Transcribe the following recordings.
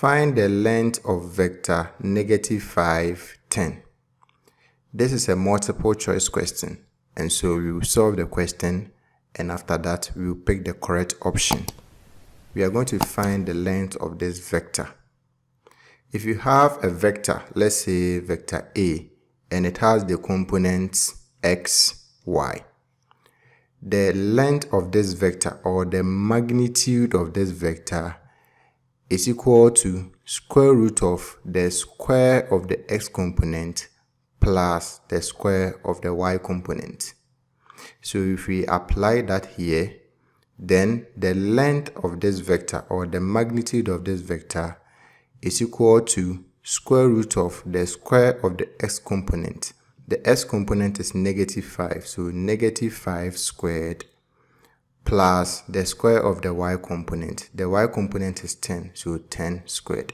Find the length of vector -5, 10. This is a multiple choice question, and so we will solve the question, and after that we will pick the correct option. We are going to find the length of this vector. If you have a vector, let's say vector A, and it has the components x, y, the length of this vector, or the magnitude of this vector, is equal to square root of the square of the x component plus the square of the y component. So if we apply that here, then the length of this vector, or the magnitude of this vector, is equal to square root of the square of the x component. The x component is -5, so -5 squared plus the square of the y component. The y component is 10, so 10 squared.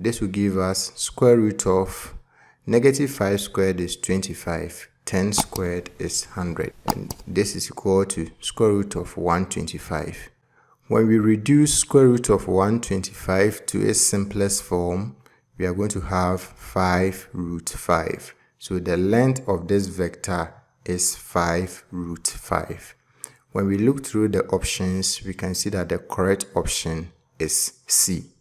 This will give us square root of -5 squared is 25, 10 squared is 100, and this is equal to square root of 125. When we reduce square root of 125 to its simplest form, we are going to have 5 root 5. So the length of this vector is 5 root 5. When we look through the options, we can see that the correct option is C.